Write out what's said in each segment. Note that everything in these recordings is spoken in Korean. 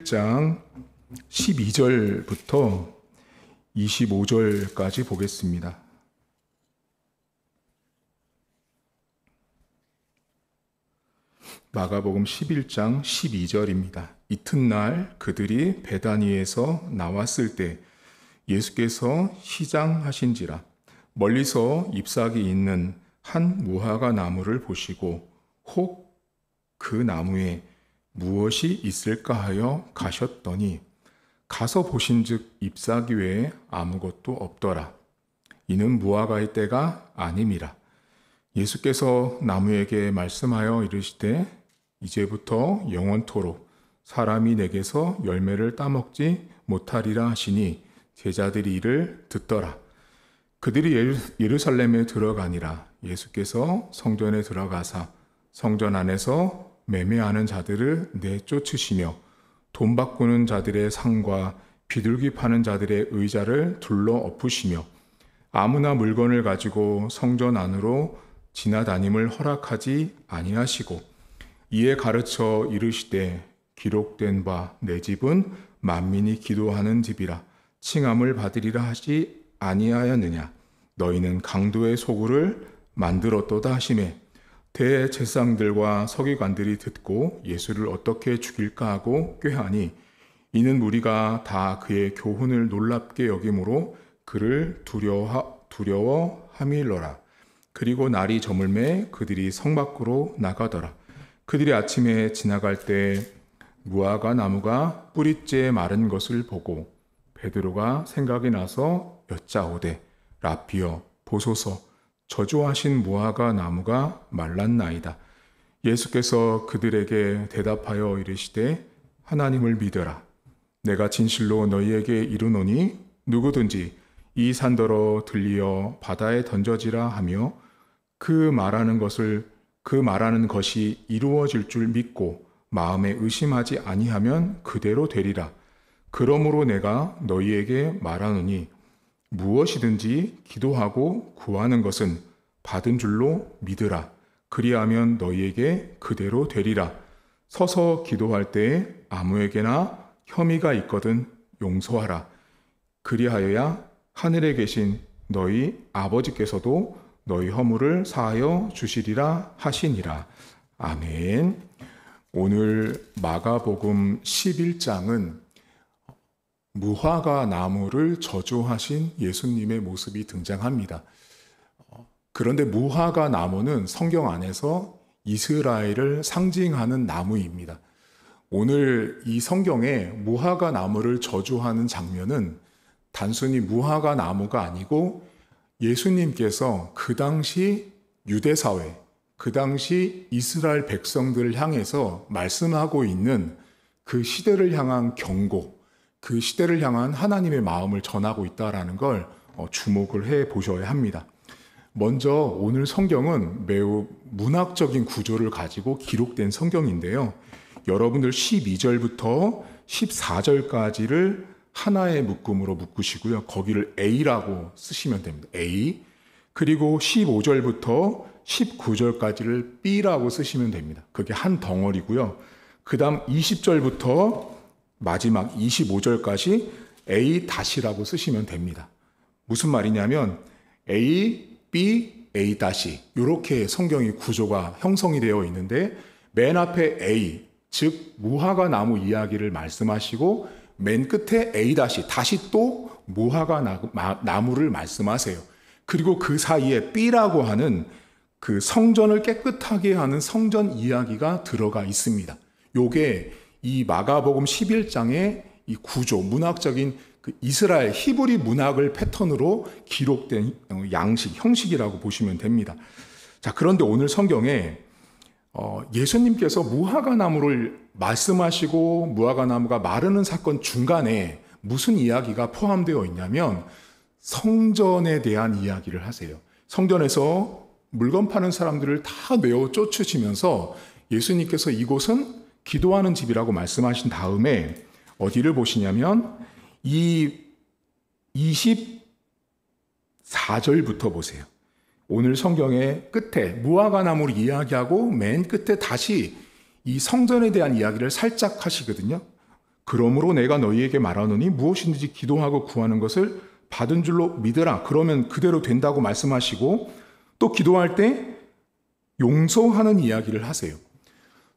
11장 12절부터 25절까지 보겠습니다. 마가복음 11장 12절입니다. 이튿날 그들이 베다니에서 나왔을 때 예수께서 시장하신지라 멀리서 잎사귀 있는 한 무화과 나무를 보시고 혹 그 나무에 무엇이 있을까 하여 가셨더니 가서 보신즉 잎사귀 외에 아무것도 없더라. 이는 무화과의 때가 아님이라. 예수께서 나무에게 말씀하여 이르시되 이제부터 영원토록 사람이 내게서 열매를 따먹지 못하리라 하시니 제자들이 이를 듣더라. 그들이 예루살렘에 들어가니라. 예수께서 성전에 들어가사 성전 안에서 매매하는 자들을 내쫓으시며 돈 바꾸는 자들의 상과 비둘기 파는 자들의 의자를 둘러 엎으시며 아무나 물건을 가지고 성전 안으로 지나다님을 허락하지 아니하시고 이에 가르쳐 이르시되 기록된 바 내 집은 만민이 기도하는 집이라 칭함을 받으리라 하지 아니하였느냐. 너희는 강도의 소굴을 만들었도다 하시매 대제사장들과 서기관들이 듣고 예수를 어떻게 죽일까 하고 꾀하니 이는 무리가 다 그의 교훈을 놀랍게 여김으로 그를 두려워함일러라. 그리고 날이 저물매 그들이 성 밖으로 나가더라. 그들이 아침에 지나갈 때 무화과 나무가 뿌리째 마른 것을 보고 베드로가 생각이 나서 여짜오되 라피여 보소서 저주하신 무화과 나무가 말랐나이다. 예수께서 그들에게 대답하여 이르시되 하나님을 믿어라. 내가 진실로 너희에게 이르노니 누구든지 이 산더러 들리어 바다에 던져지라 하며 그 말하는 것이 이루어질 줄 믿고 마음에 의심하지 아니하면 그대로 되리라. 그러므로 내가 너희에게 말하노니 무엇이든지 기도하고 구하는 것은 받은 줄로 믿으라. 그리하면 너희에게 그대로 되리라. 서서 기도할 때에 아무에게나 혐의가 있거든 용서하라. 그리하여야 하늘에 계신 너희 아버지께서도 너희 허물을 사하여 주시리라 하시니라. 아멘. 오늘 마가복음 11장은 무화과 나무를 저주하신 예수님의 모습이 등장합니다. 그런데 무화과 나무는 성경 안에서 이스라엘을 상징하는 나무입니다. 오늘 이 성경에 무화과 나무를 저주하는 장면은 단순히 무화과 나무가 아니고 예수님께서 그 당시 유대사회, 그 당시 이스라엘 백성들을 향해서 말씀하고 있는 그 시대를 향한 경고, 그 시대를 향한 하나님의 마음을 전하고 있다는 걸 주목을 해 보셔야 합니다. 먼저 오늘 성경은 매우 문학적인 구조를 가지고 기록된 성경인데요. 여러분들 12절부터 14절까지를 하나의 묶음으로 묶으시고요. 거기를 A라고 쓰시면 됩니다. A. 그리고 15절부터 19절까지를 B라고 쓰시면 됩니다. 그게 한 덩어리고요. 그 다음 20절부터 마지막 25절까지 A-라고 쓰시면 됩니다. 무슨 말이냐면 A, B, A- 이렇게 성경의 구조가 형성이 되어 있는데 맨 앞에 A, 즉 무화과 나무 이야기를 말씀하시고 맨 끝에 A- 다시 또 무화과 나무를 말씀하세요. 그리고 그 사이에 B라고 하는 그 성전을 깨끗하게 하는 성전 이야기가 들어가 있습니다. 요게 이 마가복음 11장의 이 구조, 문학적인 그 이스라엘 히브리 문학을 패턴으로 기록된 형식이라고 보시면 됩니다. 자, 그런데 오늘 성경에 예수님께서 무화과 나무를 말씀하시고 무화과 나무가 마르는 사건 중간에 무슨 이야기가 포함되어 있냐면 성전에 대한 이야기를 하세요. 성전에서 물건 파는 사람들을 다 내어 쫓으시면서 예수님께서 이곳은 기도하는 집이라고 말씀하신 다음에 어디를 보시냐면 이 24절부터 보세요. 오늘 성경의 끝에 무화과 나무를 이야기하고 맨 끝에 다시 이 성전에 대한 이야기를 살짝 하시거든요. 그러므로 내가 너희에게 말하노니 무엇이든지 기도하고 구하는 것을 받은 줄로 믿으라. 그러면 그대로 된다고 말씀하시고 또 기도할 때 용서하는 이야기를 하세요.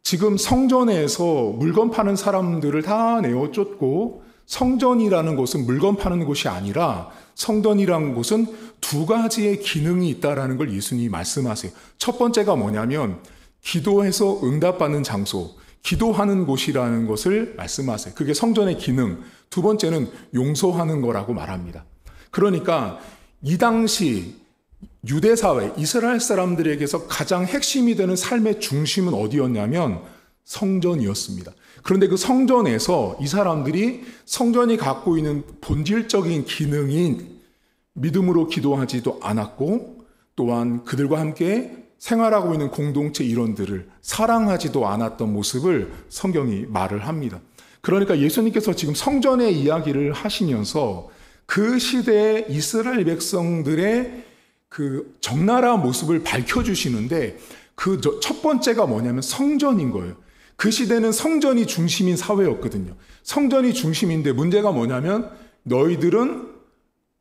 지금 성전에서 물건 파는 사람들을 다 내어 쫓고 성전이라는 곳은 물건 파는 곳이 아니라 성전이라는 곳은 두 가지의 기능이 있다라는 걸 예수님이 말씀하세요. 첫 번째가 뭐냐면 기도해서 응답받는 장소, 기도하는 곳이라는 것을 말씀하세요. 그게 성전의 기능. 두 번째는 용서하는 거라고 말합니다. 그러니까 이 당시 유대사회, 이스라엘 사람들에게서 가장 핵심이 되는 삶의 중심은 어디였냐면 성전이었습니다. 그런데 그 성전에서 이 사람들이 성전이 갖고 있는 본질적인 기능인 믿음으로 기도하지도 않았고 또한 그들과 함께 생활하고 있는 공동체 일원들을 사랑하지도 않았던 모습을 성경이 말을 합니다. 그러니까 예수님께서 지금 성전의 이야기를 하시면서 그 시대의 이스라엘 백성들의 그 적나라한 모습을 밝혀주시는데 그 첫 번째가 뭐냐면 성전인 거예요. 그 시대는 성전이 중심인 사회였거든요. 성전이 중심인데 문제가 뭐냐면 너희들은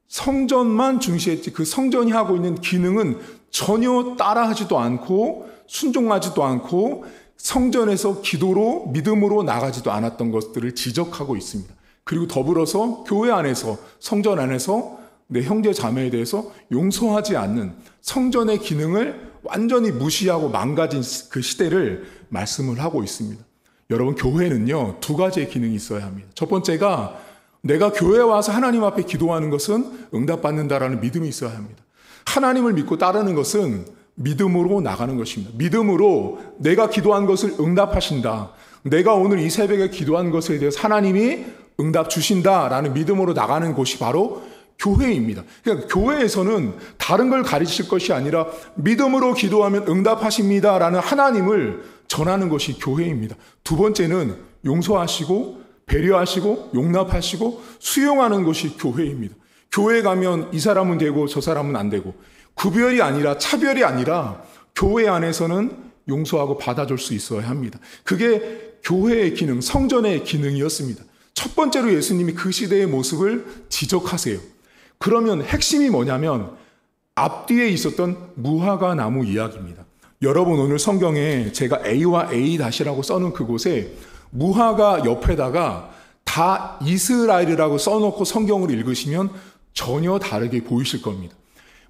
성전만 중시했지 그 성전이 하고 있는 기능은 전혀 따라하지도 않고 순종하지도 않고 성전에서 기도로 믿음으로 나가지도 않았던 것들을 지적하고 있습니다. 그리고 더불어서 교회 안에서 성전 안에서 내 형제 자매에 대해서 용서하지 않는 성전의 기능을 완전히 무시하고 망가진 그 시대를 말씀을 하고 있습니다. 여러분 교회는요 두 가지의 기능이 있어야 합니다. 첫 번째가 내가 교회에 와서 하나님 앞에 기도하는 것은 응답받는다라는 믿음이 있어야 합니다. 하나님을 믿고 따르는 것은 믿음으로 나가는 것입니다. 믿음으로 내가 기도한 것을 응답하신다. 내가 오늘 이 새벽에 기도한 것에 대해서 하나님이 응답 주신다라는 믿음으로 나가는 곳이 바로 교회입니다. 그러니까 교회에서는 다른 걸 가르칠 것이 아니라 믿음으로 기도하면 응답하십니다라는 하나님을 전하는 것이 교회입니다. 두 번째는 용서하시고 배려하시고 용납하시고 수용하는 것이 교회입니다. 교회에 가면 이 사람은 되고 저 사람은 안 되고 구별이 아니라 차별이 아니라 교회 안에서는 용서하고 받아줄 수 있어야 합니다. 그게 교회의 기능, 성전의 기능이었습니다. 첫 번째로 예수님이 그 시대의 모습을 지적하세요. 그러면 핵심이 뭐냐면 앞뒤에 있었던 무화과 나무 이야기입니다. 여러분 오늘 성경에 제가 A와 A-라고 써놓은 그곳에 무화과 옆에다가 다 이스라엘이라고 써놓고 성경을 읽으시면 전혀 다르게 보이실 겁니다.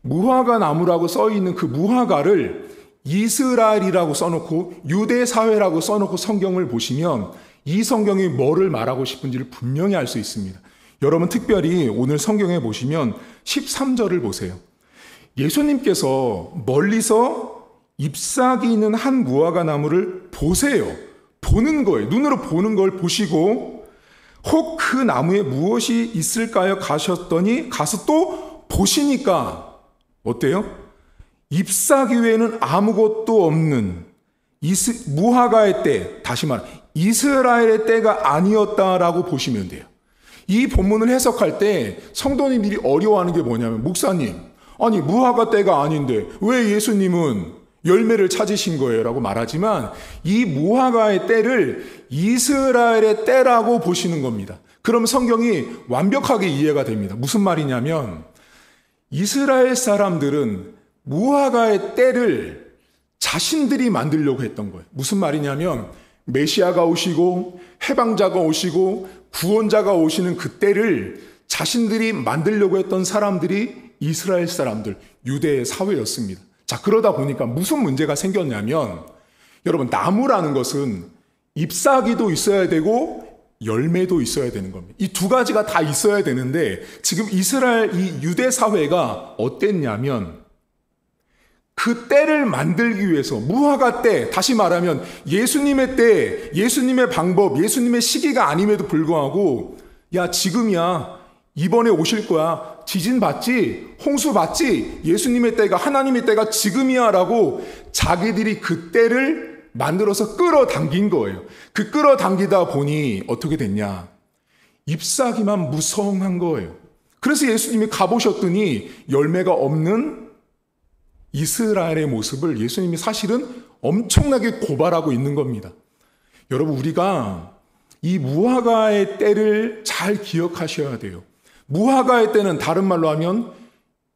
무화과 나무라고 써있는 그 무화과를 이스라엘이라고 써놓고 유대사회라고 써놓고 성경을 보시면 이 성경이 뭐를 말하고 싶은지를 분명히 알 수 있습니다. 여러분 특별히 오늘 성경에 보시면 13절을 보세요. 예수님께서 멀리서 잎사귀 있는 한 무화과 나무를 보세요. 보는 거예요. 눈으로 보는 걸 보시고 혹 그 나무에 무엇이 있을까요? 가셨더니 가서 또 보시니까 어때요? 잎사귀 외에는 아무것도 없는 무화과의 때, 다시 말해 이스라엘의 때가 아니었다라고 보시면 돼요. 이 본문을 해석할 때 성도님들이 어려워하는 게 뭐냐면 목사님, 아니 무화과 때가 아닌데 왜 예수님은 열매를 찾으신 거예요? 라고 말하지만 이 무화과의 때를 이스라엘의 때라고 보시는 겁니다. 그럼 성경이 완벽하게 이해가 됩니다. 무슨 말이냐면 이스라엘 사람들은 무화과의 때를 자신들이 만들려고 했던 거예요. 무슨 말이냐면 메시아가 오시고 해방자가 오시고 구원자가 오시는 그 때를 자신들이 만들려고 했던 사람들이 이스라엘 사람들, 유대의 사회였습니다. 자, 그러다 보니까 무슨 문제가 생겼냐면 여러분 나무라는 것은 잎사귀도 있어야 되고 열매도 있어야 되는 겁니다. 이 두 가지가 다 있어야 되는데 지금 이스라엘 이 유대 사회가 어땠냐면 그 때를 만들기 위해서 무화과 때, 다시 말하면 예수님의 때, 예수님의 방법, 예수님의 시기가 아님에도 불구하고 야 지금이야, 이번에 오실 거야, 지진 받지, 홍수 받지, 예수님의 때가, 하나님의 때가 지금이야 라고 자기들이 그 때를 만들어서 끌어당긴 거예요. 그 끌어당기다 보니 어떻게 됐냐, 잎사귀만 무성한 거예요. 그래서 예수님이 가보셨더니 열매가 없는 이스라엘의 모습을 예수님이 사실은 엄청나게 고발하고 있는 겁니다. 여러분 우리가 이 무화과의 때를 잘 기억하셔야 돼요. 무화과의 때는 다른 말로 하면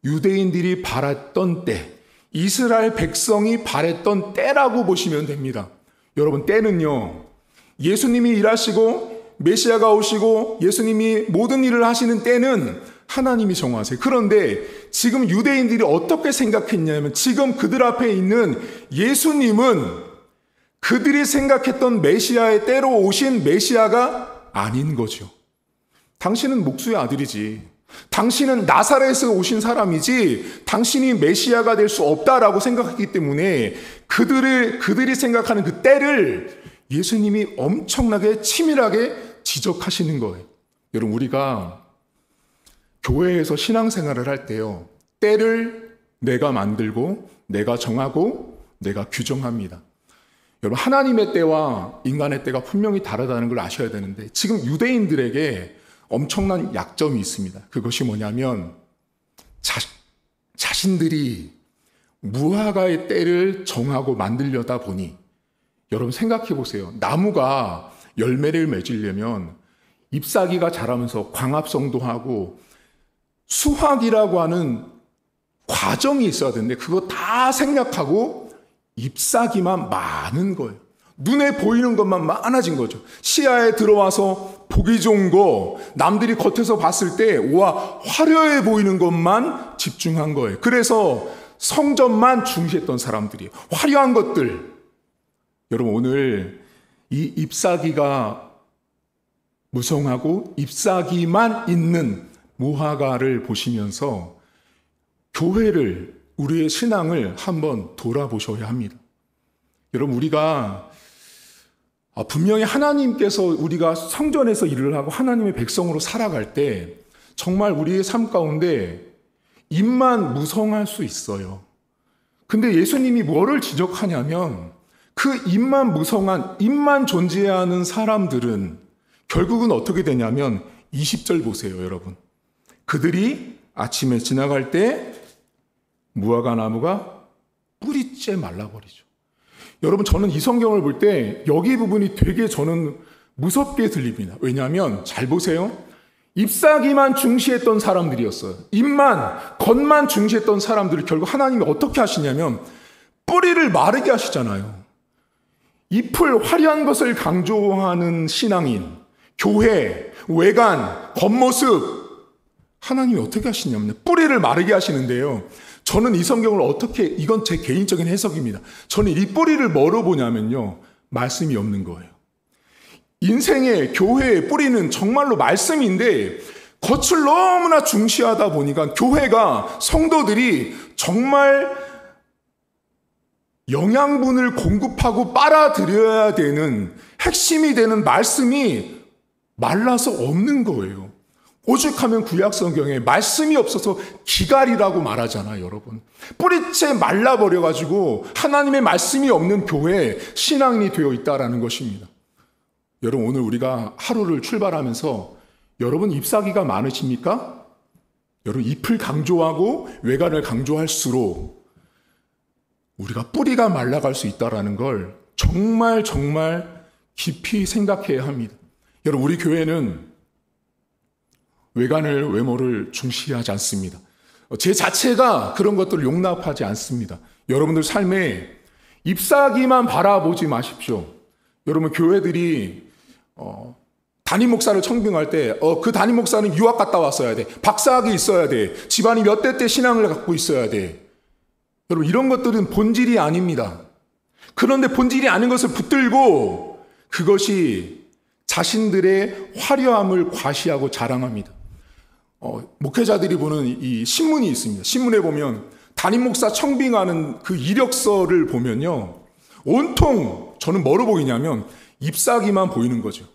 유대인들이 바랐던 때, 이스라엘 백성이 바랬던 때라고 보시면 됩니다. 여러분, 때는요, 예수님이 일하시고 메시아가 오시고 예수님이 모든 일을 하시는 때는 하나님이 정하세요. 그런데 지금 유대인들이 어떻게 생각했냐면, 지금 그들 앞에 있는 예수님은 그들이 생각했던 메시아의 때로 오신 메시아가 아닌 거죠. 당신은 목수의 아들이지, 당신은 나사렛에서 오신 사람이지, 당신이 메시아가 될 수 없다라고 생각했기 때문에 그들이 생각하는 그 때를 예수님이 엄청나게 치밀하게 지적하시는 거예요. 여러분, 우리가 교회에서 신앙생활을 할 때요, 때를 내가 만들고 내가 정하고 내가 규정합니다. 여러분, 하나님의 때와 인간의 때가 분명히 다르다는 걸 아셔야 되는데, 지금 유대인들에게 엄청난 약점이 있습니다. 그것이 뭐냐면 자신들이 무화과의 때를 정하고 만들려다 보니, 여러분 생각해 보세요. 나무가 열매를 맺으려면 잎사귀가 자라면서 광합성도 하고 수확이라고 하는 과정이 있어야 되는데, 그거 다 생략하고 잎사귀만 많은 거예요. 눈에 보이는 것만 많아진 거죠. 시야에 들어와서 보기 좋은 거, 남들이 겉에서 봤을 때 와, 화려해 보이는 것만 집중한 거예요. 그래서 성전만 중시했던 사람들이에요. 화려한 것들. 여러분, 오늘 이 잎사귀가 무성하고 잎사귀만 있는 무화과를 보시면서 교회를, 우리의 신앙을 한번 돌아보셔야 합니다. 여러분, 우리가 분명히 하나님께서 우리가 성전에서 일을 하고 하나님의 백성으로 살아갈 때 정말 우리의 삶 가운데 잎만 무성할 수 있어요. 근데 예수님이 뭐를 지적하냐면, 그 잎만 무성한, 잎만 존재하는 사람들은 결국은 어떻게 되냐면 20절 보세요, 여러분. 그들이 아침에 지나갈 때 무화과 나무가 뿌리째 말라버리죠. 여러분, 저는 이 성경을 볼 때 여기 부분이 되게 저는 무섭게 들립니다. 왜냐하면 잘 보세요. 잎사귀만 중시했던 사람들이었어요. 잎만, 겉만 중시했던 사람들을 결국 하나님이 어떻게 하시냐면 뿌리를 마르게 하시잖아요. 잎을, 화려한 것을 강조하는 신앙인, 교회, 외관, 겉모습, 하나님이 어떻게 하시냐면 뿌리를 마르게 하시는데요. 저는 이 성경을 어떻게, 이건 제 개인적인 해석입니다. 저는 이 뿌리를 뭐로 보냐면요, 말씀이 없는 거예요. 인생의, 교회의 뿌리는 정말로 말씀인데 겉을 너무나 중시하다 보니까 교회가, 성도들이 정말 영양분을 공급하고 빨아들여야 되는 핵심이 되는 말씀이 말라서 없는 거예요. 오죽하면 구약성경에 말씀이 없어서 기갈이라고 말하잖아요, 여러분. 뿌리째 말라버려가지고 하나님의 말씀이 없는 교회에 신앙인이 되어 있다라는 것입니다. 여러분, 오늘 우리가 하루를 출발하면서 여러분 잎사귀가 많으십니까? 여러분, 잎을 강조하고 외관을 강조할수록 우리가 뿌리가 말라갈 수 있다는 걸 정말 깊이 생각해야 합니다. 여러분, 우리 교회는 외관을, 외모를 중시하지 않습니다. 제 자체가 그런 것들을 용납하지 않습니다. 여러분들 삶에 잎사귀만 바라보지 마십시오. 여러분, 교회들이 담임 목사를 청빙할 때 그 담임 목사는 유학 갔다 왔어야 돼, 박사학위 있어야 돼, 집안이 몇 대 때 신앙을 갖고 있어야 돼. 여러분, 이런 것들은 본질이 아닙니다. 그런데 본질이 아닌 것을 붙들고 그것이 자신들의 화려함을 과시하고 자랑합니다. 목회자들이 보는 이 신문이 있습니다. 신문에 보면 담임 목사 청빙하는 그 이력서를 보면요, 온통 저는 뭐로 보이냐면 잎사귀만 보이는 거죠.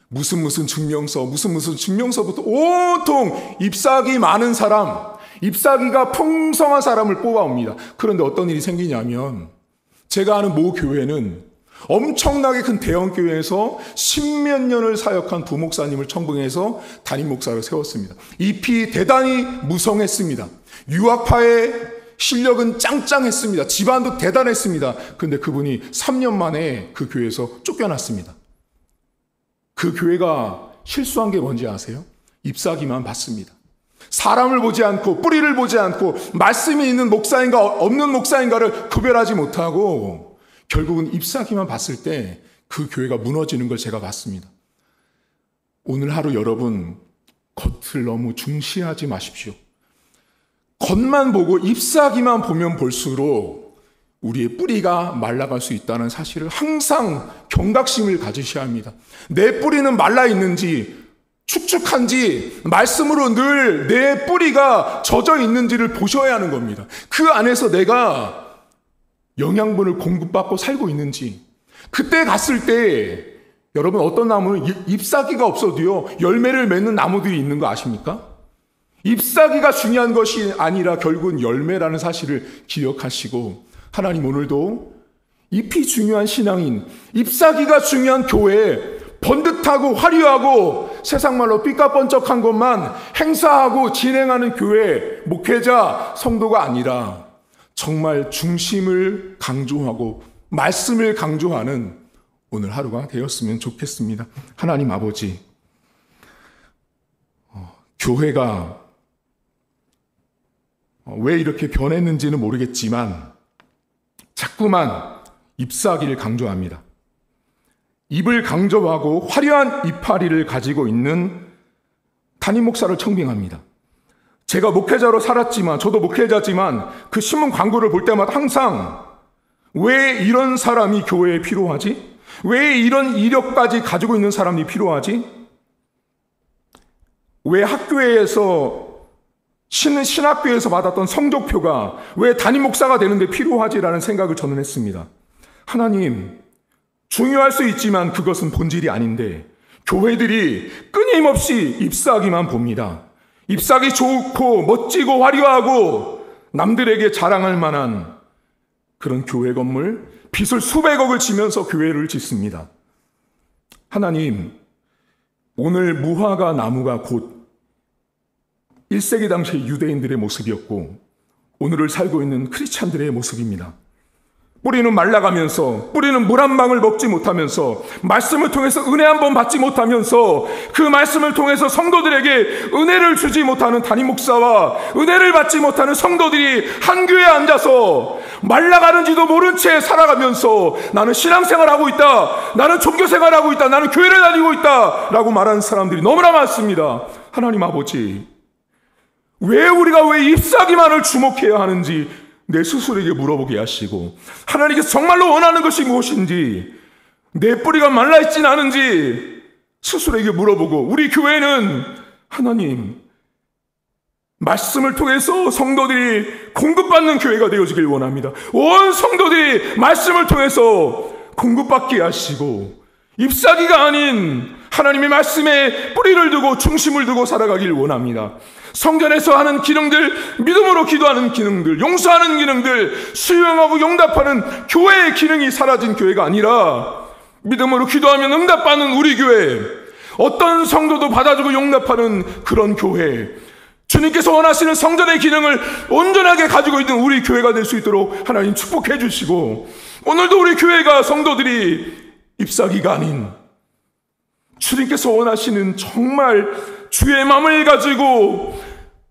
무슨 증명서부터 온통 잎사귀 많은 사람, 잎사귀가 풍성한 사람을 뽑아옵니다. 그런데 어떤 일이 생기냐면, 제가 아는 모 교회는 엄청나게 큰 대형 교회에서 10몇 년을 사역한 부목사님을 청빙해서 담임 목사를 세웠습니다. 잎이 대단히 무성했습니다. 유학파의 실력은 짱짱했습니다. 집안도 대단했습니다. 그런데 그분이 3년 만에 그 교회에서 쫓겨났습니다. 그 교회가 실수한 게 뭔지 아세요? 잎사귀만 봤습니다. 사람을 보지 않고 뿌리를 보지 않고 말씀이 있는 목사인가 없는 목사인가를 구별하지 못하고 결국은 잎사귀만 봤을 때 그 교회가 무너지는 걸 제가 봤습니다. 오늘 하루 여러분 겉을 너무 중시하지 마십시오. 겉만 보고 잎사귀만 보면 볼수록 우리의 뿌리가 말라갈 수 있다는 사실을 항상 경각심을 가지셔야 합니다. 내 뿌리는 말라 있는지 축축한지 말씀으로 늘 내 뿌리가 젖어 있는지를 보셔야 하는 겁니다. 그 안에서 내가 영양분을 공급받고 살고 있는지, 그때 갔을 때 여러분 어떤 나무는 잎사귀가 없어도요 열매를 맺는 나무들이 있는 거 아십니까? 잎사귀가 중요한 것이 아니라 결국은 열매라는 사실을 기억하시고, 하나님 오늘도 잎이 중요한 신앙인, 잎사귀가 중요한 교회, 번듯하고 화려하고 세상말로 삐까번쩍한 것만 행사하고 진행하는 교회, 목회자, 성도가 아니라 정말 중심을 강조하고 말씀을 강조하는 오늘 하루가 되었으면 좋겠습니다. 하나님 아버지, 교회가 왜 이렇게 변했는지는 모르겠지만 자꾸만 잎사귀를 강조합니다. 잎을 강조하고 화려한 이파리를 가지고 있는 담임 목사를 청빙합니다. 제가 목회자로 살았지만, 저도 목회자지만 그 신문 광고를 볼 때마다 항상 왜 이런 사람이 교회에 필요하지? 왜 이런 이력까지 가지고 있는 사람이 필요하지? 왜 학교에서 신학교에서 받았던 성적표가 왜 담임 목사가 되는데 필요하지라는 생각을 저는 했습니다. 하나님, 중요할 수 있지만 그것은 본질이 아닌데 교회들이 끊임없이 잎사귀만 봅니다. 잎사귀 좋고 멋지고 화려하고 남들에게 자랑할 만한 그런 교회 건물, 빚을 수백억을 지면서 교회를 짓습니다. 하나님, 오늘 무화과 나무가 곧 1세기 당시 유대인들의 모습이었고 오늘을 살고 있는 크리스찬들의 모습입니다. 뿌리는 말라가면서, 뿌리는 물 한 방울 먹지 못하면서, 말씀을 통해서 은혜 한 번 받지 못하면서, 그 말씀을 통해서 성도들에게 은혜를 주지 못하는 담임 목사와 은혜를 받지 못하는 성도들이 한 교회에 앉아서 말라가는지도 모른 채 살아가면서 나는 신앙생활하고 있다, 나는 종교생활하고 있다, 나는 교회를 다니고 있다 라고 말하는 사람들이 너무나 많습니다. 하나님 아버지, 왜 우리가 왜 잎사귀만을 주목해야 하는지 내 스스로에게 물어보게 하시고, 하나님께서 정말로 원하는 것이 무엇인지, 내 뿌리가 말라있진 않은지 스스로에게 물어보고, 우리 교회는 하나님 말씀을 통해서 성도들이 공급받는 교회가 되어지길 원합니다. 온 성도들이 말씀을 통해서 공급받게 하시고 잎사귀가 아닌 하나님의 말씀에 뿌리를 두고 중심을 두고 살아가길 원합니다. 성전에서 하는 기능들, 믿음으로 기도하는 기능들, 용서하는 기능들, 수용하고 용답하는 교회의 기능이 사라진 교회가 아니라 믿음으로 기도하면 응답받는 우리 교회, 어떤 성도도 받아주고 용납하는 그런 교회, 주님께서 원하시는 성전의 기능을 온전하게 가지고 있는 우리 교회가 될 수 있도록 하나님 축복해 주시고, 오늘도 우리 교회가 성도들이 잎사귀가 아닌 주님께서 원하시는 정말 주의 마음을 가지고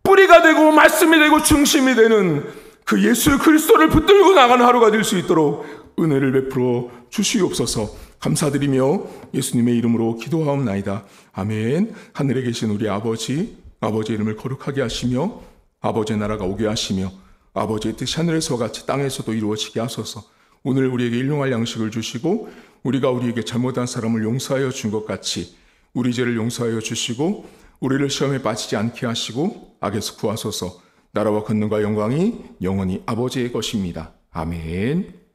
뿌리가 되고 말씀이 되고 중심이 되는 그 예수 그리스도를 붙들고 나가는 하루가 될 수 있도록 은혜를 베풀어 주시옵소서. 감사드리며 예수님의 이름으로 기도하옵나이다. 아멘. 하늘에 계신 우리 아버지, 아버지의 이름을 거룩하게 하시며 아버지의 나라가 오게 하시며 아버지의 뜻이 하늘에서 같이 땅에서도 이루어지게 하소서. 오늘 우리에게 일용할 양식을 주시고 우리가 우리에게 잘못한 사람을 용서하여 준 것 같이 우리 죄를 용서하여 주시고 우리를 시험에 빠지지 않게 하시고 악에서 구하소서. 나라와 권능과 영광이 영원히 아버지의 것입니다. 아멘.